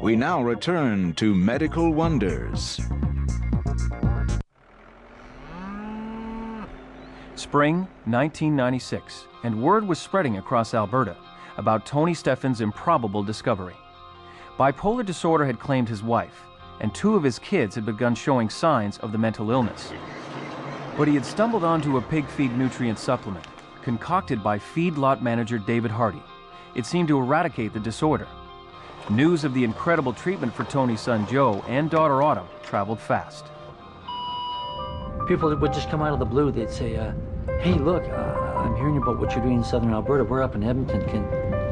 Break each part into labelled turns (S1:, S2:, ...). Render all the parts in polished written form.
S1: We now return to Medical Wonders.
S2: Spring 1996, and word was spreading across Alberta about Tony Stephan's improbable discovery. Bipolar disorder had claimed his wife, and 2 of his kids had begun showing signs of the mental illness. But he had stumbled onto a pig feed nutrient supplement, concocted by feedlot manager David Hardy. It seemed to eradicate the disorder. News of the incredible treatment for Tony's son Joe and daughter Autumn traveled fast.
S3: People would just come out of the blue. They'd say, hey, look, I'm hearing about what you're doing in southern Alberta. We're up in Edmonton.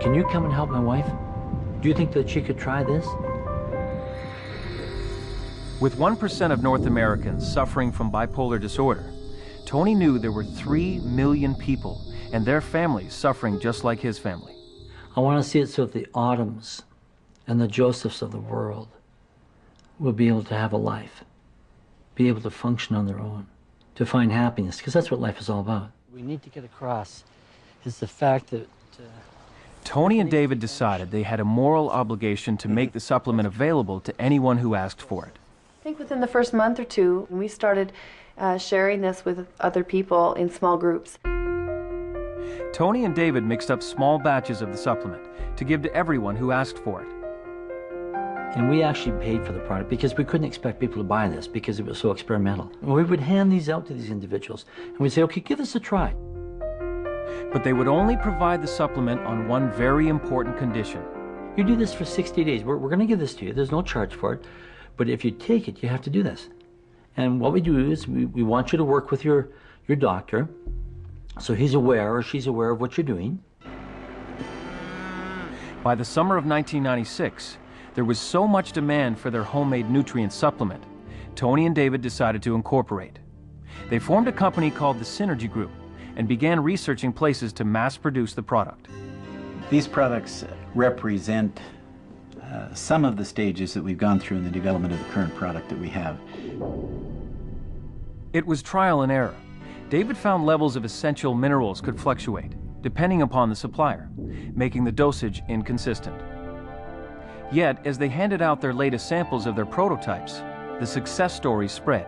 S3: Can you come and help my wife? Do you think that she could try this?
S2: With 1% of North Americans suffering from bipolar disorder, Tony knew there were 3 million people and their families suffering just like his family.
S3: I want to see it so that the Autumns and the Josephs of the world will be able to have a life, be able to function on their own, to find happiness, because that's what life is all about. We need to get across is the fact that
S2: Tony and David decided they had a moral obligation to make the supplement available to anyone who asked for it.
S4: I think within the first month or 2, we started sharing this with other people in small groups.
S2: Tony and David mixed up small batches of the supplement to give to everyone who asked for it.
S3: And we actually paid for the product because we couldn't expect people to buy this because it was so experimental. And we would hand these out to these individuals and we'd say, okay, give this a try.
S2: But they would only provide the supplement on one very important condition.
S3: You do this for 60 days. We're going to give this to you. There's no charge for it. But if you take it, you have to do this. And what we do is we want you to work with your doctor so he's aware or she's aware of what you're doing.
S2: By the summer of 1996, there was so much demand for their homemade nutrient supplement, Tony and David decided to incorporate. They formed a company called the Synergy Group and began researching places to mass produce the product.
S5: These products represent some of the stages that we've gone through in the development of the current product that we have.
S2: It was trial and error. David found levels of essential minerals could fluctuate, depending upon the supplier, making the dosage inconsistent. Yet, as they handed out their latest samples of their prototypes, the success story spread.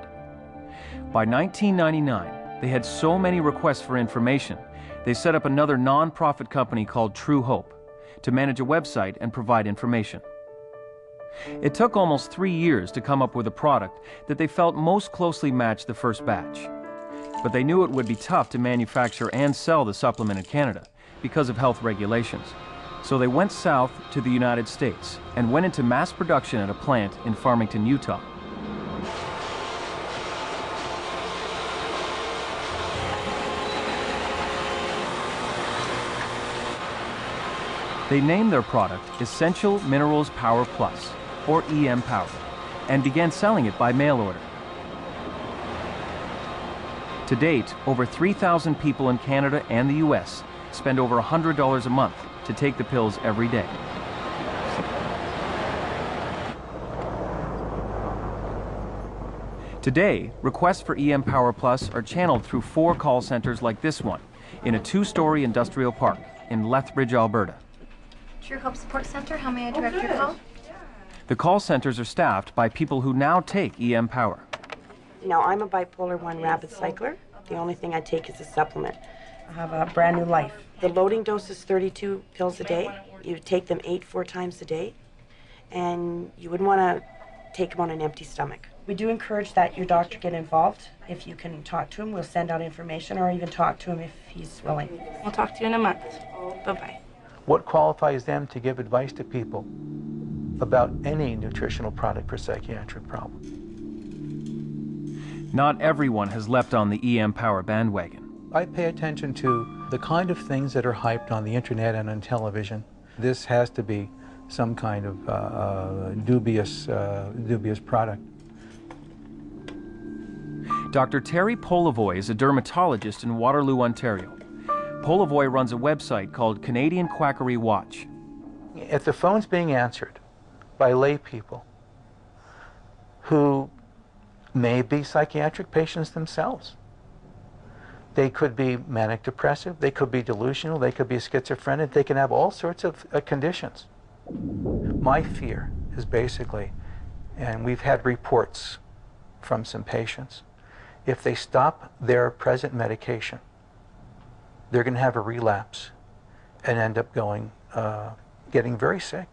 S2: By 1999, they had so many requests for information, they set up another non-profit company called Truehope to manage a website and provide information. It took almost 3 years to come up with a product that they felt most closely matched the first batch. But they knew it would be tough to manufacture and sell the supplement in Canada because of health regulations. So they went south to the United States and went into mass production at a plant in Farmington, Utah. They named their product Essential Minerals Power Plus, or EM Power, and began selling it by mail order. To date, over 3,000 people in Canada and the US spend over $100 a month to take the pills every day. Today, requests for EM Power Plus are channeled through 4 call centers like this one in a 2-story industrial park in Lethbridge, Alberta.
S6: Truehope Support Center, how may I direct your call?
S2: The call centers are staffed by people who now take EM Power.
S7: Now, I'm a bipolar 1 rapid cycler. The only thing I take is a supplement. I have a brand new life. The loading dose is 32 pills a day. You take them 4 times a day, and you wouldn't want to take them on an empty stomach. We do encourage that your doctor get involved. If you can talk to him, we'll send out information or even talk to him if he's willing.
S6: We'll talk to you in a month. Bye-bye.
S8: What qualifies them to give advice to people about any nutritional product for psychiatric problems?
S2: Not everyone has leapt on the EM Power bandwagon.
S8: I pay attention to the kind of things that are hyped on the internet and on television. This has to be some kind of dubious product.
S2: Dr. Terry Polivoy is a dermatologist in Waterloo, Ontario. Polivoy runs a website called Canadian Quackery Watch.
S8: If the phone's being answered by lay people who may be psychiatric patients themselves, they could be manic depressive, they could be delusional, they could be schizophrenic, they can have all sorts of conditions. My fear is basically, and we've had reports from some patients, if they stop their present medication, they're going to have a relapse and end up getting very sick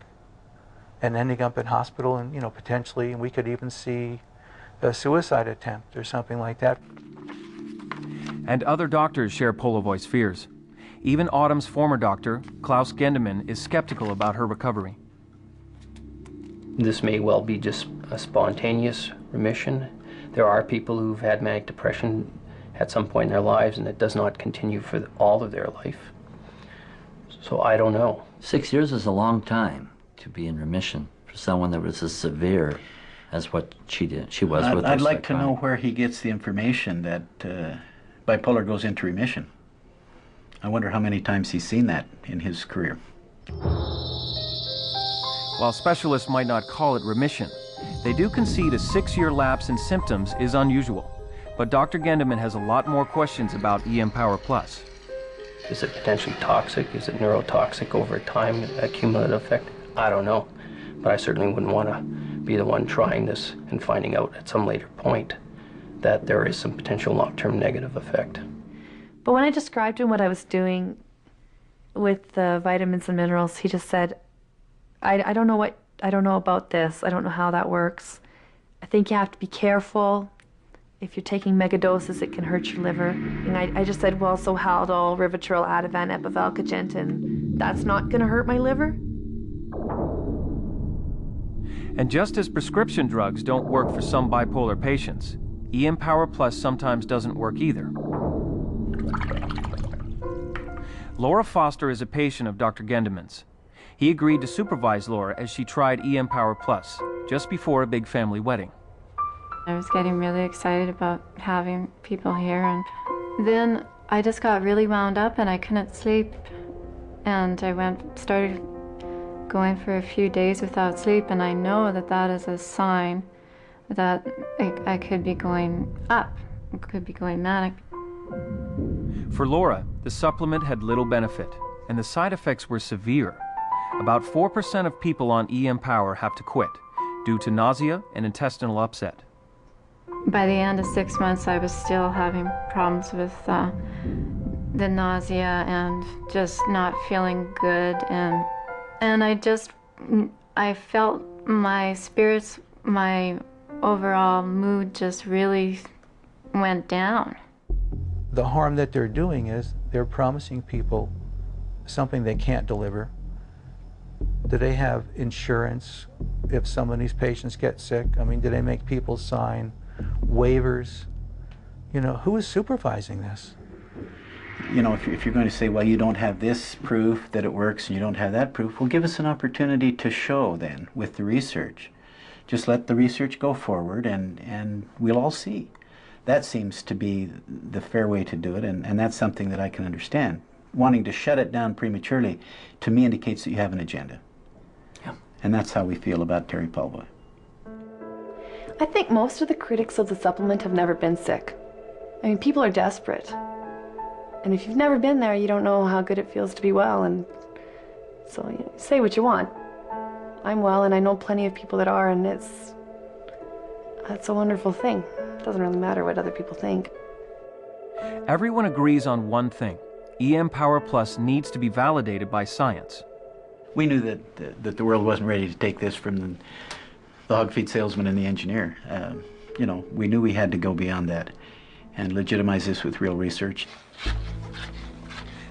S8: and ending up in hospital, and potentially we could even see a suicide attempt or something like that.
S2: And other doctors share Polovoy's fears. Even Autumn's former doctor, Klaus Gendemann, is skeptical about her recovery.
S9: This may well be just a spontaneous remission. There are people who've had manic depression at some point in their lives, and it does not continue for all of their life. So I don't know.
S3: 6 years is a long time to be in remission for someone that was as severe as what she was with her
S5: I'd like to
S3: psychotic.
S5: know where he gets the information that bipolar goes into remission. I wonder how many times he's seen that in his career.
S2: While specialists might not call it remission, they do concede a 6-year lapse in symptoms is unusual. But Dr. Gendemann has a lot more questions about eMpower Plus.
S9: Is it potentially toxic? Is it neurotoxic over time, a cumulative effect? I don't know. But I certainly wouldn't want to be the one trying this and finding out at some later point that there is some potential long-term negative effect.
S4: But when I described to him what I was doing with the vitamins and minerals, he just said, I don't know about this. I don't know how that works. I think you have to be careful. If you're taking megadoses, it can hurt your liver. And I just said, well, so Haldol, Rivotril, Ativan, Epival, Cogentin, that's not going to hurt my liver?
S2: And just as prescription drugs don't work for some bipolar patients, eMpower Plus sometimes doesn't work either. Laura Foster is a patient of Dr. Gendemann's. He agreed to supervise Laura as she tried eMpower Plus just before a big family wedding.
S10: I was getting really excited about having people here, and then I just got really wound up and I couldn't sleep, and I started going for a few days without sleep, and I know that that is a sign that I could be going up, could be going manic.
S2: For Laura, the supplement had little benefit, and the side effects were severe. About 4% of people on eMpower have to quit due to nausea and intestinal upset.
S10: By the end of 6 months, I was still having problems with the nausea and just not feeling good, and I felt my spirits, my overall mood just really went down.
S8: The harm that they're doing is they're promising people something they can't deliver. Do they have insurance if some of these patients get sick? I mean, do they make people sign waivers? Who is supervising this?
S5: If you're going to say, well, you don't have this proof that it works and you don't have that proof, well, give us an opportunity to show then with the research. Just let the research go forward and we'll all see. That seems to be the fair way to do it, and that's something that I can understand. Wanting to shut it down prematurely, to me, indicates that you have an agenda.
S3: Yeah.
S5: And that's how we feel about Terry Polovoy.
S4: I think most of the critics of the supplement have never been sick. I mean, people are desperate. And if you've never been there, you don't know how good it feels to be well. And so say what you want. I'm well, and I know plenty of people that are, and that's a wonderful thing. It doesn't really matter what other people think.
S2: Everyone agrees on one thing. eMpower Plus needs to be validated by science.
S5: We knew that the world wasn't ready to take this from the hog feed salesman and the engineer. We knew we had to go beyond that and legitimize this with real research.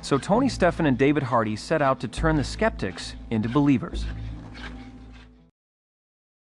S2: So Tony Stephan and David Hardy set out to turn the skeptics into believers.